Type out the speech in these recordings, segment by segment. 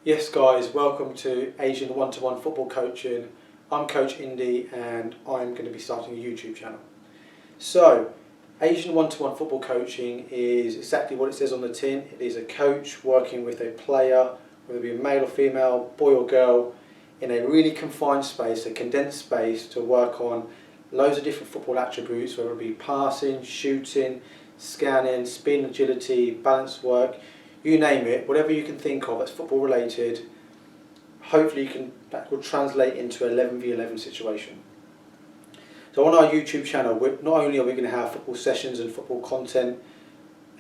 Yes guys, welcome to Asian One-to-One Football Coaching. I'm Coach Indy and I'm going to be starting a YouTube channel. So, Asian One-to-One Football Coaching is exactly what it says on the tin. It is a coach working with a player, whether it be a male or female, boy or girl, in a really confined space, a condensed space to work on loads of different football attributes, whether it be passing, shooting, scanning, speed and agility, balance work. You name it, whatever you can think of that's football related, hopefully that will translate into an 11v11 situation. So on our YouTube channel, not only are we going to have football sessions and football content,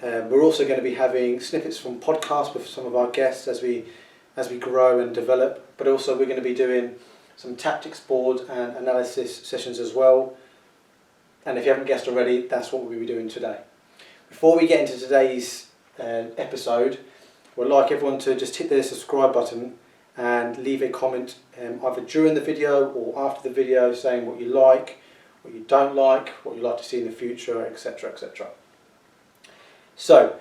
we're also going to be having snippets from podcasts with some of our guests as we grow and develop, but also we're going to be doing some tactics board and analysis sessions as well. And if you haven't guessed already, that's what we'll be doing today. Before we get into today's episode, we'd like everyone to just hit the subscribe button and leave a comment either during the video or after the video saying what you like, what you don't like, what you'd like to see in the future, etc, etc. So,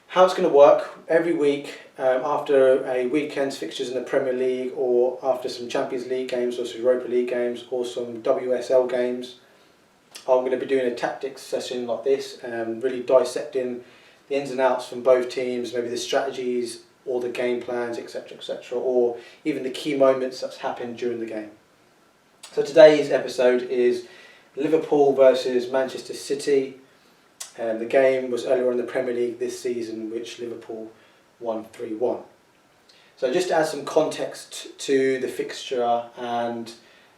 how it's going to work, every week after a weekend's fixtures in the Premier League or after some Champions League games or some Europa League games or some WSL games, I'm going to be doing a tactics session like this, really dissecting the ins and outs from both teams, maybe the strategies or the game plans, etc, etc, or even the key moments that's happened during the game. So today's episode is Liverpool versus Manchester City. The game was earlier in the Premier League this season, which Liverpool won 3-1. So just to add some context to the fixture and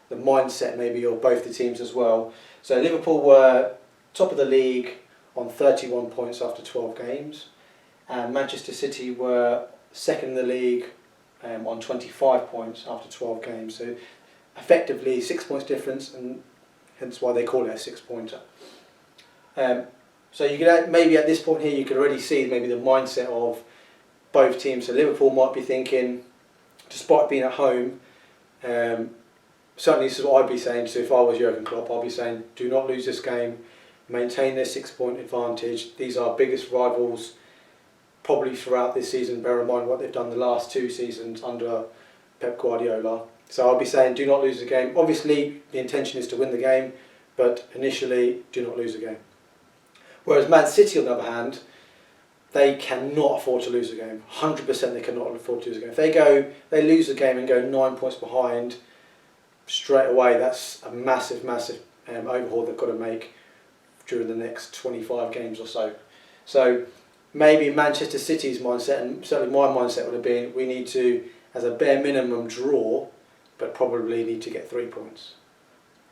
the mindset maybe of both the teams as well. So Liverpool were top of the league on 31 points after 12 games, and Manchester City were second in the league on 25 points after 12 games. So effectively 6 points difference, and hence why they call it a six-pointer. So you could maybe at this point here you could already see maybe the mindset of both teams. So Liverpool might be thinking, despite being at home, certainly this is what I'd be saying. So if I was Jurgen Klopp, I'd be saying, do not lose this game. Maintain their 6-point advantage. These are biggest rivals probably throughout this season. Bear in mind what they've done the last two seasons under Pep Guardiola. So I'll be saying do not lose the game. Obviously the intention is to win the game, but initially do not lose the game. Whereas Man City on the other hand, they cannot afford to lose the game. 100% they cannot afford to lose the game. If they lose the game and go 9 points behind straight away, that's a massive overhaul they've got to make during the next 25 games or so. So maybe Manchester City's mindset, and certainly my mindset would have been, we need to, as a bare minimum, draw, but probably need to get 3 points.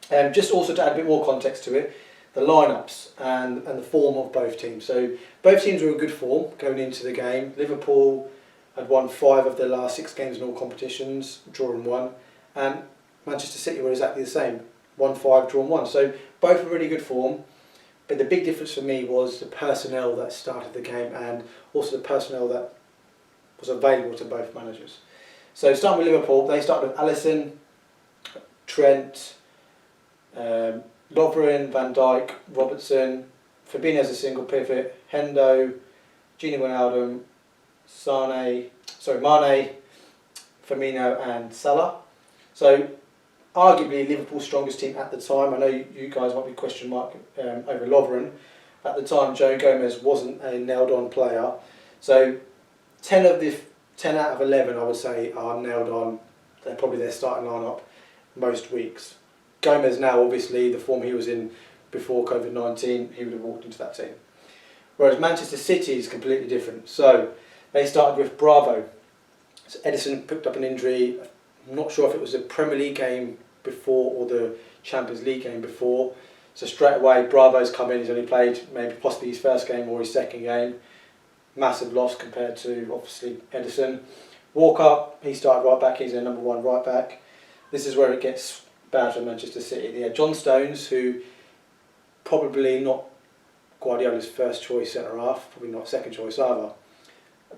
Just also to add a bit more context to it, the lineups and the form of both teams. So both teams were in good form going into the game. Liverpool had won 5 of their last 6 games in all competitions, drawn 1, and Manchester City were exactly the same, won 5, drawn 1. So both were really good form. But the big difference for me was the personnel that started the game and also the personnel that was available to both managers. So starting with Liverpool, they started with Alisson, Trent, Lovren, Van Dijk, Robertson, Fabinho as a single pivot, Hendo, Gini Wijnaldum, Mane, Firmino and Salah. So arguably Liverpool's strongest team at the time. I know you guys might be question mark over Lovren. At the time, Joe Gomez wasn't a nailed-on player. So 10 out of 11, I would say, are nailed on. They're probably their starting lineup most weeks. Gomez now, obviously, the form he was in before COVID-19, he would have walked into that team. Whereas Manchester City is completely different. So they started with Bravo. So Edison picked up an injury. I'm not sure if it was a Premier League game before or the Champions League game before. So straight away Bravo's come in, he's only played maybe possibly his first game or his second game. Massive loss compared to obviously Edison. Walker, he started right back, he's their number 1 right back. This is where it gets bad for Manchester City. They had John Stones, who probably not Guardiola's first choice centre half, probably not second choice either.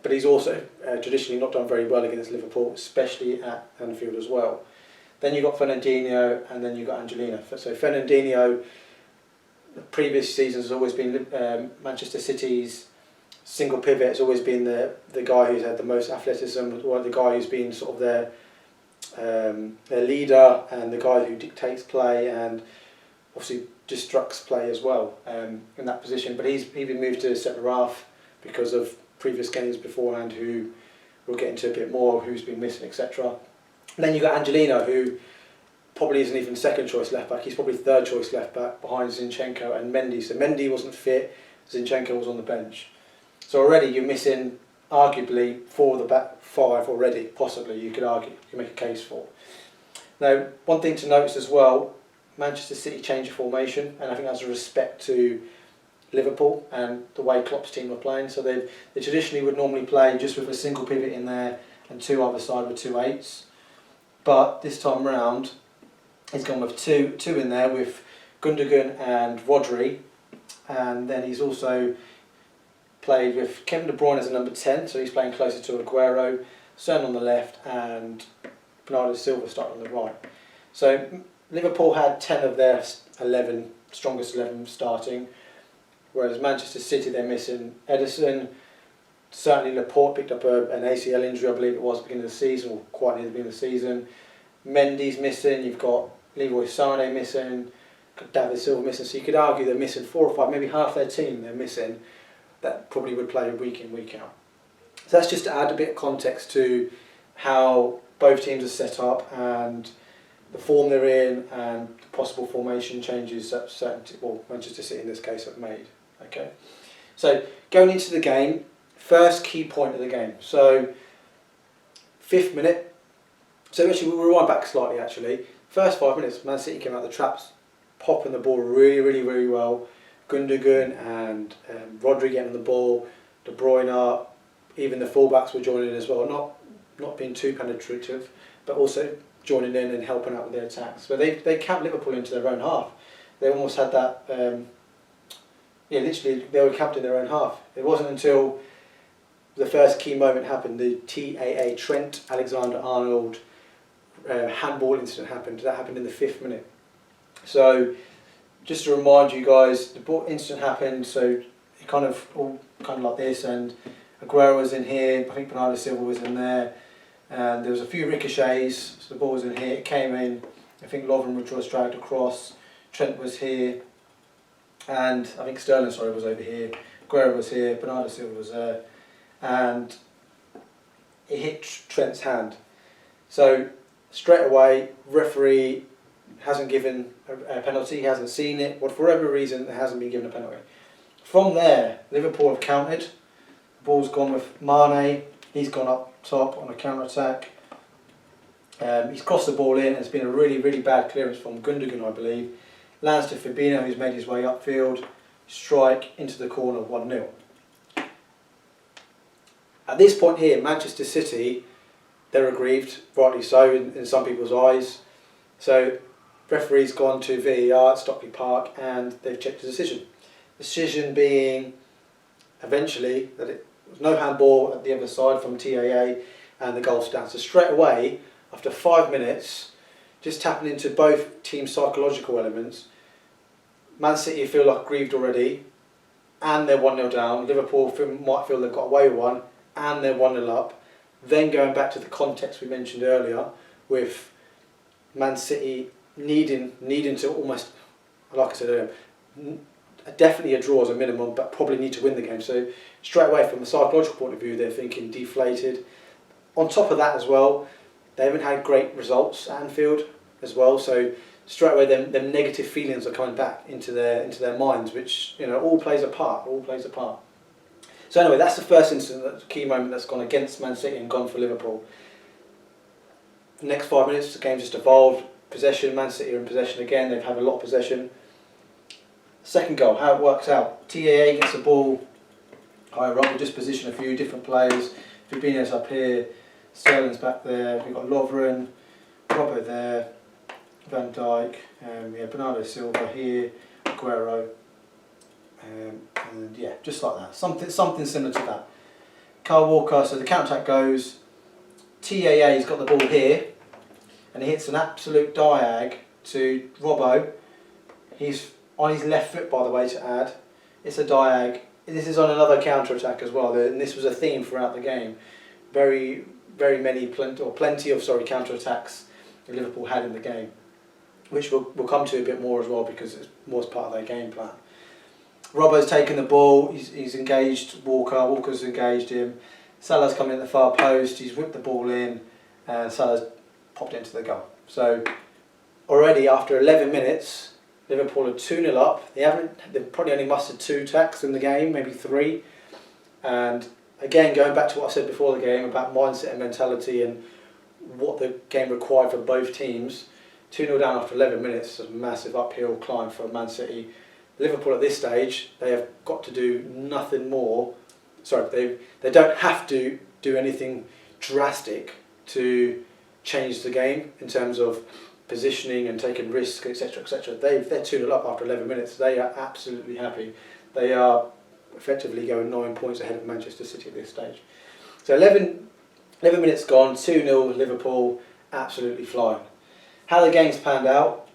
But he's also traditionally not done very well against Liverpool, especially at Anfield as well. Then you've got Fernandinho and then you've got Angelina. So Fernandinho, the previous seasons has always been Manchester City's single pivot has always been the guy who's had the most athleticism, or the guy who's been sort of their leader and the guy who dictates play and obviously destructs play as well in that position. But he's been moved to centre half because of previous games beforehand, who we'll get into a bit more, who's been missing, etc. And then you've got Angelino, who probably isn't even second choice left back. He's probably third choice left back behind Zinchenko and Mendy. So Mendy wasn't fit, Zinchenko was on the bench. So already you're missing arguably 4 of the back 5 already, possibly, you could argue, you could make a case for. Now, one thing to notice as well, Manchester City changed the formation, and I think that's a respect to Liverpool and the way Klopp's team are playing. So they traditionally would normally play just with a single pivot in there and 2 either side with 2 8s. But this time round, he's gone with two in there with Gundogan and Rodri, and then he's also played with Kevin De Bruyne as a number 10, so he's playing closer to Aguero, Son on the left, and Bernardo Silva starting on the right. So Liverpool had 10 of their 11 strongest 11 starting, whereas Manchester City, they're missing Ederson. Certainly Laporte picked up an ACL injury, I believe it was at the beginning of the season, or quite near the beginning of the season. Mendy's missing, you've got Leroy Sané missing, got David Silva missing, so you could argue they're missing 4 or 5, maybe half their team they're missing, that probably would play week in, week out. So that's just to add a bit of context to how both teams are set up and the form they're in and the possible formation changes that Manchester City in this case have made. Okay, so going into the game, first key point of the game. So 5th minute. So actually we'll rewind back slightly actually. First 5 minutes, Man City came out the traps, popping the ball really well. Gundogan and Rodri getting on the ball, De Bruyne, even the fullbacks were joining in as well. Not being too penetrative, but also joining in and helping out with their attacks. But they camped Liverpool into their own half. They almost had that. Literally they were camped in their own half. It wasn't until the first key moment happened, the TAA Trent Alexander-Arnold handball incident happened. That happened in the 5th minute. So just to remind you guys, the ball incident happened, so it kind of like this, and Aguero was in here, I think Bernardo Silva was in there, and there was a few ricochets, so the ball was in here, it came in, I think Lovren was dragged across, Trent was here, and I think Sterling was over here, Aguero was here, Bernardo Silva was there, and it hit Trent's hand. So straight away, referee hasn't given a penalty, he hasn't seen it, but for whatever reason there hasn't been given a penalty. From there, Liverpool have countered, the ball's gone with Mane, he's gone up top on a counter-attack, he's crossed the ball in, and it's been a really bad clearance from Gundogan, I believe, lands to Fabinho, who's made his way upfield, strike into the corner, 1-0. At this point here, Manchester City, they're aggrieved, rightly so in some people's eyes, so referee's gone to VAR at Stockley Park and they've checked the decision. Decision being eventually that it was no handball at the other side from TAA and the goal stands. So straight away, after 5 minutes, just tapping into both teams' psychological elements, Man City feel like aggrieved already and they're 1-0 down. Liverpool might feel they've got away with one and they're 1-0 up. Then going back to the context we mentioned earlier with Man City needing to almost, like I said earlier, definitely a draw as a minimum, but probably need to win the game. So straight away from a psychological point of view, they're thinking deflated. On top of that as well, they haven't had great results at Anfield as well. So straight away, them negative feelings are coming back into their minds, which all plays a part. All plays a part. So anyway, that's the first incident, that's a key moment that's gone against Man City and gone for Liverpool. The next 5 minutes, the game just evolved. Possession, Man City are in possession again, they've had a lot of possession. Second goal, how it works out. TAA gets the ball higher up, we just position a few different players. Fabinho's up here, Sterling's back there, we've got Lovren, Robbo there, Van Dijk, Bernardo Silva here, Aguero, and yeah, just like that. Something similar to that. Kyle Walker, so the counter-attack goes, TAA's got the ball here, and he hits an absolute diag to Robbo. He's on his left foot, by the way, to add. It's a diag, this is on another counter-attack as well, and this was a theme throughout the game. Very many, plenty of counter-attacks that Liverpool had in the game, which we'll come to a bit more as well because it was part of their game plan. Robbo's taken the ball, he's engaged Walker's engaged him, Salah's come in the far post, he's whipped the ball in, and Salah's popped into the goal. So already after 11 minutes, Liverpool are 2-0 up. They've probably only mustered 2 attacks in the game, maybe 3. And again, going back to what I said before the game about mindset and mentality and what the game required for both teams, 2-0 down after 11 minutes is a massive uphill climb for Man City. Liverpool at this stage, they have got to do nothing more. Sorry, they don't have to do anything drastic to change the game in terms of positioning and taking risks, etc., etc. They're 2-0 up after 11 minutes. They are absolutely happy. They are effectively going 9 points ahead of Manchester City at this stage. So 11 minutes gone, 2-0 Liverpool, absolutely flying. How the game's panned out.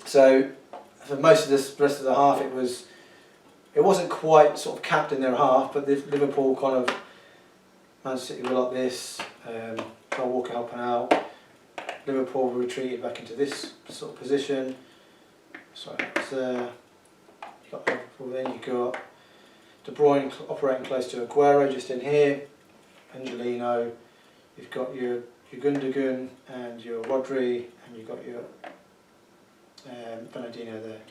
So for most of the rest of the half, it wasn't quite sort of capped in their half, but Liverpool kind of, Man City were like this, Kyle Walker helping out. Liverpool retreated back into this sort of position. So that's you got Liverpool, then you got De Bruyne operating close to Aguero just in here, Angelino, you've got your Gundogan and your Rodri, and you've got your Bernardino there.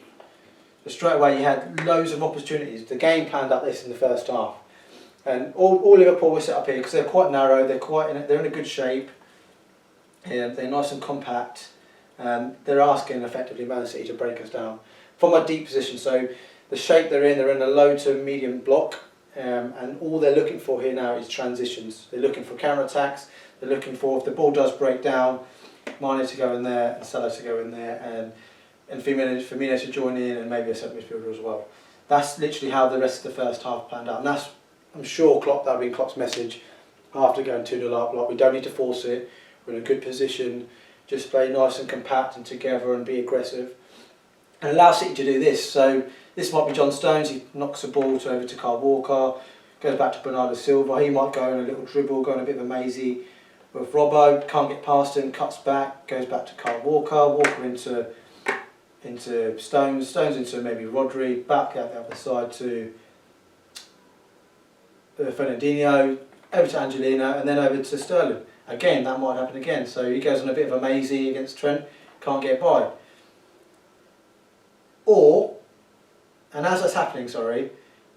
So straight away you had loads of opportunities. The game planned up this in the first half, and all Liverpool were set up here because they're quite narrow. They're in a good shape. They're nice and compact. They're asking effectively Man City to break us down from a deep position. So the shape they're in a low to medium block, and all they're looking for here now is transitions. They're looking for counter attacks. They're looking for, if the ball does break down, Mane to go in there and Salah to go in there, and Firmino to join in, and maybe a centre midfielder as well. That's literally how the rest of the first half planned out, and that's, I'm sure, that'll be Klopp's message after going 2-0 up. Like, we don't need to force it. We're in a good position. Just play nice and compact and together and be aggressive, and allow City to do this. So this might be John Stones. He knocks the ball over to Kyle Walker, goes back to Bernardo Silva. He might go in a little dribble, go in a bit of a mazy with Robbo. Can't get past him. Cuts back, goes back to Kyle Walker. Walker into Stones. Stones into maybe Rodri. Back out the other side to Fernandinho. Over to Angelino, and then over to Sterling. Again, that might happen again. So he goes on a bit of a mazy against Trent, can't get by. Or, and as that's happening,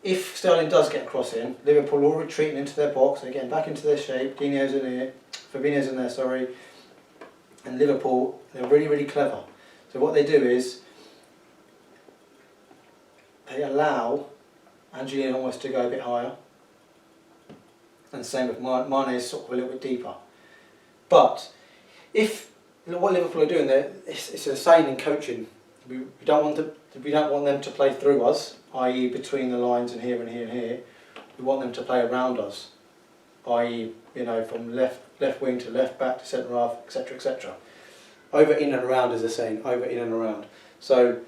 if Sterling does get across in, Liverpool all retreating into their box, they're getting back into their shape, Fabinho's in there, and Liverpool, they're really, really clever. So what they do is, they allow Angelino almost to go a bit higher, and same with Mane is sort of a little bit deeper. But what Liverpool are doing there, it's insane in coaching. We don't want them to play through us, i.e. between the lines and here and here and here. We want them to play around us, i.e. from left wing to left back to centre half, etc., etc. Over, in and around, as they're saying, over, in and around. So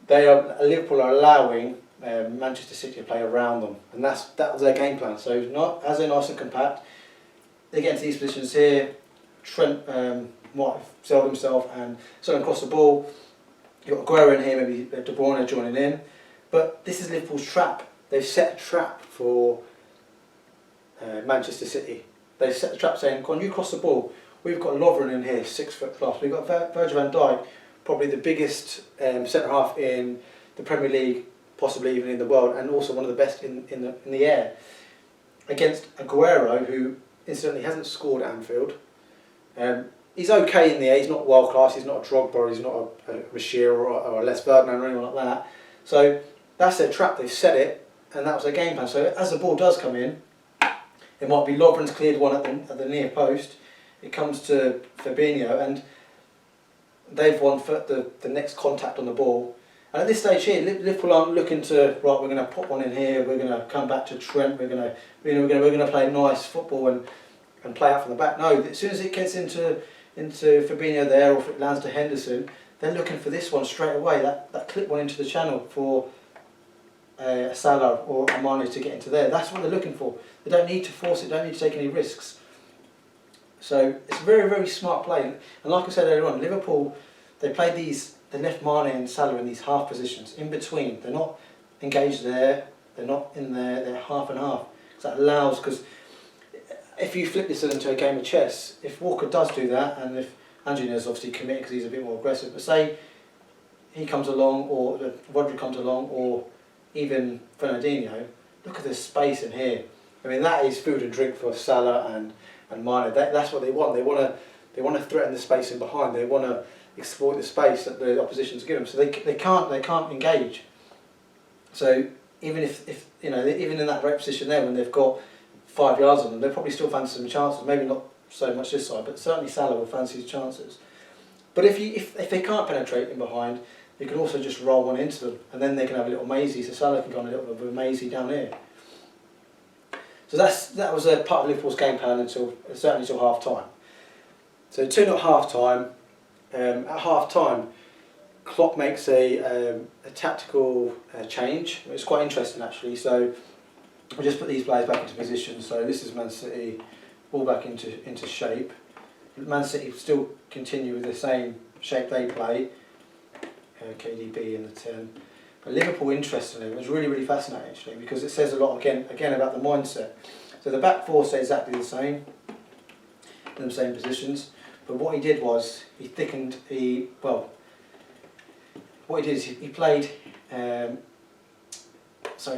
Liverpool are allowing Manchester City to play around them, and that was their game plan. So as they're nice and compact, they get into these positions here. Trent might have sold himself and someone across the ball. You've got Aguero in here, maybe De Bruyne joining in. But this is Liverpool's trap. They've set a trap for Manchester City. They've set the trap saying, "Go on, you cross the ball. We've got Lovren in here, 6 foot plus. We've got Virgil van Dijk, probably the biggest centre half in the Premier League, possibly even in the world, and also one of the best in the air." Against Aguero, who incidentally hasn't scored at Anfield. He's okay in the air. He's not world class. He's not a Drogba. He's not a Bashir or a Les Ferdinand or anyone like that. So that's their trap. They've set it, and that was their game plan. So as the ball does come in, it might be Lovren's cleared one at the near post. It comes to Fabinho, and they've won for the next contact on the ball. And at this stage here, Liverpool aren't looking to, right, we're going to pop one in here. We're going to come back to Trent. We're going to play nice football and play out from the back. No, as soon as it gets into Fabinho there, or if it lands to Henderson, they're looking for this one straight away. That clip one into the channel for Salah or Mane to get into there. That's what they're looking for. They don't need to force it, don't need to take any risks. So it's a very, very smart play. And like I said earlier on, Liverpool, they left Mane and Salah in these half positions, in between. They're not engaged there, they're not in there, they're half and half. So that allows, because if you flip this into a game of chess, if Walker does do that, and if Angelino's obviously committed because he's a bit more aggressive, but say he comes along, or Rodri comes along, or even Fernandinho, look at the space in here. I mean, that is food and drink for Salah and Mane. That's what they want. They want to threaten the space in behind. They want to exploit the space that the opposition's given them. So they can't engage. So even if even in that right position there, when they've got 5 yards on them, they'll probably still fancy some chances. Maybe not so much this side, but certainly Salah will fancy his chances. But if they can't penetrate in behind, you can also just roll one into them, and then they can have a little mazy. So Salah can go on a little bit of a mazy down here. So that was a part of Liverpool's game plan certainly until half time. So 2-0 at half time. At half time, Klopp makes a tactical change. It's quite interesting actually. So we'll just put these players back into position. So this is Man City, all back into shape. Man City still continue with the same shape they play. KDB in the 10. But Liverpool, interestingly, was really, really fascinating actually, because it says a lot again about the mindset. So the back four stay exactly the same, in the same positions. But what he did was he thickened. What he did is he played.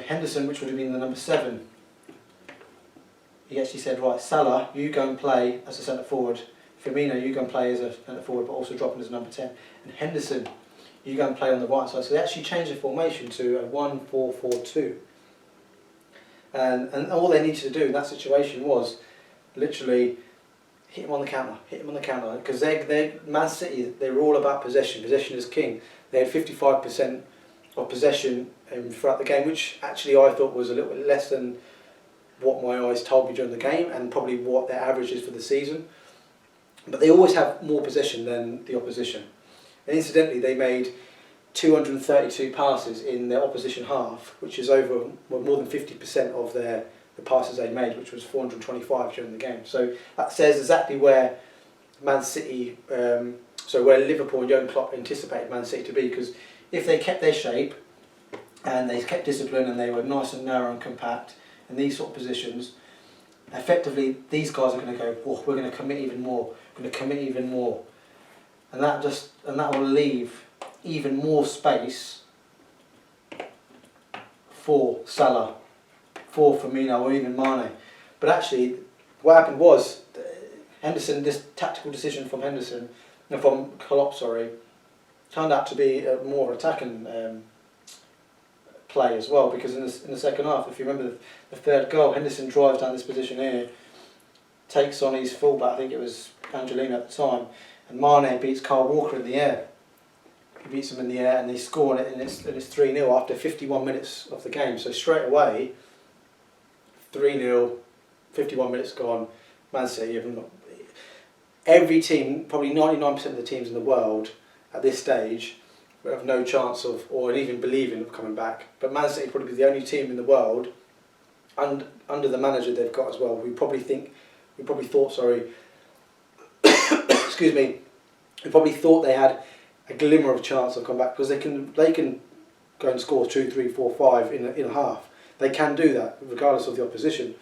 Henderson, which would have been the number 7. He actually said, right, Salah, you go and play as a centre forward. Firmino, you go and play as a centre forward, but also dropping as number 10. And Henderson, you go and play on the right side. So they actually changed the formation to a 1-4-4-2. And all they needed to do in that situation was literally hit him on the counter. Because Man City, they were all about possession. Possession is king. They had 55% of possession throughout the game, which actually I thought was a little bit less than what my eyes told me during the game, and probably what their average is for the season. But they always have more possession than the opposition. And incidentally, they made 232 passes in their opposition half, which is over more than 50% of the passes they made, which was 425 during the game. So that says exactly where Man City, where Liverpool and Jurgen Klopp anticipated Man City to be, because if they kept their shape and they kept discipline and they were nice and narrow and compact in these sort of positions, effectively these guys are going to go, oh, we're going to commit even more, and that will leave even more space for Salah, for Firmino, or even Mane. But actually, what happened was Henderson. This tactical decision from Klopp, turned out to be a more attacking play as well. Because in the second half, if you remember the third goal, Henderson drives down this position here, takes on his fullback. I think it was Angelino at the time. And Mane beats Kyle Walker in the air. He beats him in the air and they score on it, and it's 3-0 after 51 minutes of the game. So straight away, 3-0, 51 minutes gone, Man City. Every team, probably 99% of the teams in the world at this stage, would have no chance of, or even believing of coming back. But Man City probably be the only team in the world, and under the manager they've got as well, we probably thought, excuse me, we probably thought they had a glimmer of chance of coming back, because they can go and score 2, 3, 4, 5 in a half. They can do that regardless of the opposition.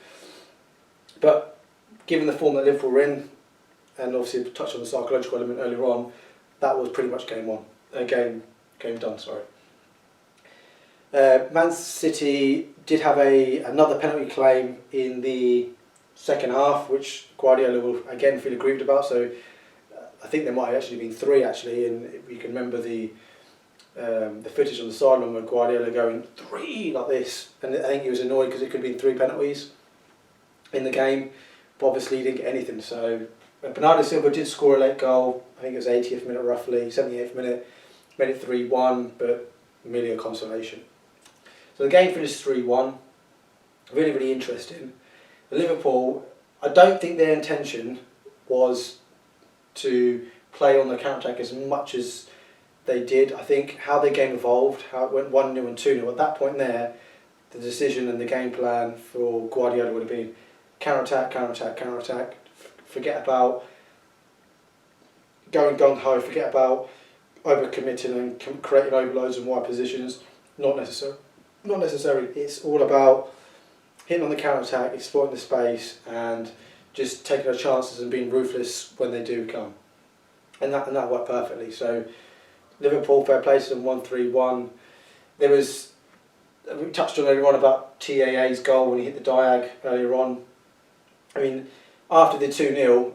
But given the form that Liverpool were in, and obviously touched on the psychological element earlier on, that was pretty much game done. Man City did have another penalty claim in the second half, which Guardiola will again feel aggrieved about. So I think there might have actually been 3 actually, and you can remember the footage on the sideline where Guardiola going 3 like this, and I think he was annoyed because it could have been 3 penalties in the game, but obviously he didn't get anything. So Bernardo Silva did score a late goal, I think it was 80th minute roughly, 78th minute, made it 3-1, but merely a consolation. So the game finished 3-1, really, really interesting. Liverpool, I don't think their intention was to play on the counter-attack as much as they did. I think how their game evolved, how it went 1-0 and 2-0, at that point there, the decision and the game plan for Guardiola would have been counter-attack, counter-attack, counter-attack. Forget about going gung-ho, forget about over-committing and creating overloads and wide positions. Not necessary. Not necessary. It's all about hitting on the counter-attack, exploiting the space, and just taking our chances and being ruthless when they do come. And that worked perfectly. So Liverpool, fair play to them, 1-3-1. There was, we touched on earlier on about TAA's goal when he hit the diag earlier on. I mean, after the 2-0,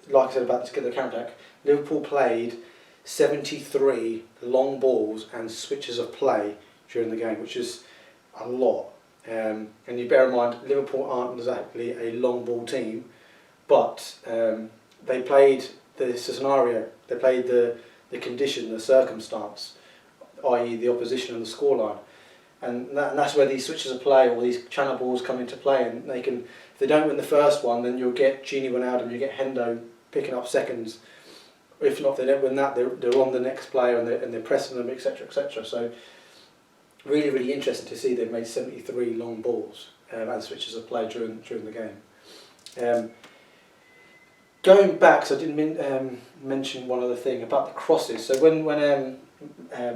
like I said about the counter-attack, Liverpool played 73 long balls and switches of play during the game, which is a lot. And you bear in mind, Liverpool aren't exactly a long ball team, but they played the scenario, they played the condition, the circumstance, i.e. the opposition and the scoreline. And that's where these switches of play or these channel balls come into play, and they can, if they don't win the first one, then you'll get Gini Wijnaldum, you get Hendo picking up seconds. If not, if they don't win that, they're on the next player and they're pressing them, etc., etc. So really, really interesting to see they've made 73 long balls and switches of play during the game. Going back, so I didn't mention one other thing about the crosses. So when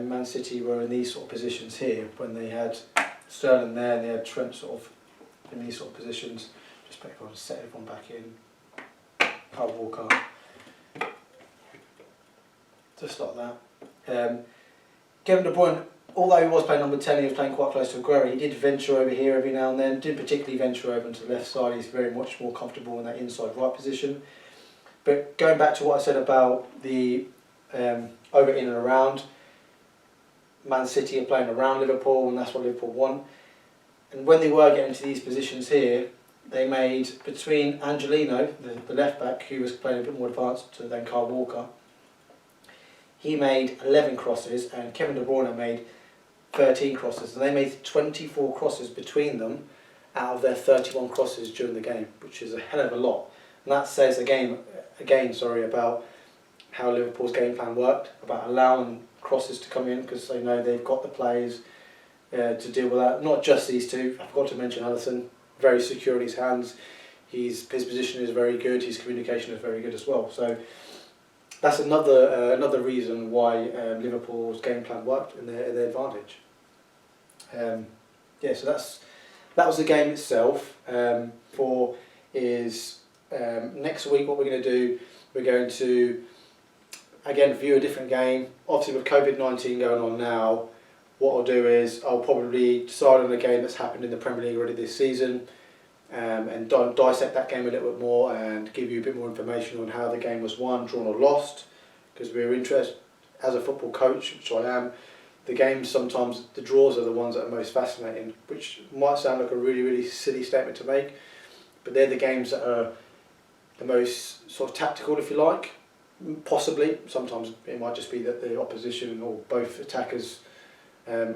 Man City were in these sort of positions here, when they had Sterling there and they had Trent sort of in these sort of positions, just set everyone back in. Kyle Walker. Just like that. Kevin De Bruyne, although he was playing number 10, he was playing quite close to Aguero. He did venture over here every now and then, didn't particularly venture over to the left side. He's very much more comfortable in that inside right position. But going back to what I said about the over, in and around, Man City are playing around Liverpool, and that's what Liverpool want. And when they were getting to these positions here, they made, between Angelino, the left back, who was playing a bit more advanced than Kyle Walker, he made 11 crosses, and Kevin De Bruyne made 13 crosses, and they made 24 crosses between them out of their 31 crosses during the game, which is a hell of a lot. And that says again, about how Liverpool's game plan worked, about allowing crosses to come in because they know they've got the players to deal with that. Not just these two. I forgot to mention Alisson, very secure in his hands. His position is very good. His communication is very good as well. So that's another reason why Liverpool's game plan worked in their advantage. So that was the game itself. Next week, what we're going to do, we're going to again view a different game. Obviously, with COVID-19 going on now, what I'll do is I'll probably decide on a game that's happened in the Premier League already this season, and dissect that game a little bit more and give you a bit more information on how the game was won, drawn or lost, because we're interested, as a football coach, which I am, the games sometimes, the draws are the ones that are most fascinating, which might sound like a really, really silly statement to make, but they're the games that are the most sort of tactical, if you like, possibly. Sometimes it might just be that the opposition or both attackers or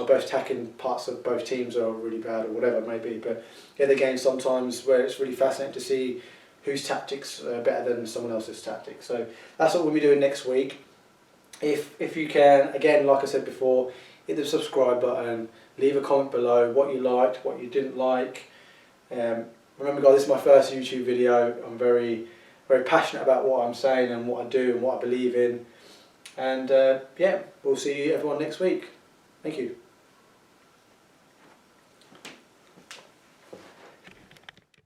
both attacking parts of both teams are really bad or whatever it may be, but yeah, the games sometimes where it's really fascinating to see whose tactics are better than someone else's tactics. So that's what we'll be doing next week. If you can, again, like I said before, hit the subscribe button, leave a comment below what you liked, what you didn't like. Remember guys, this is my first YouTube video. I'm very, very passionate about what I'm saying and what I do and what I believe in. And yeah, we'll see you everyone next week. Thank you.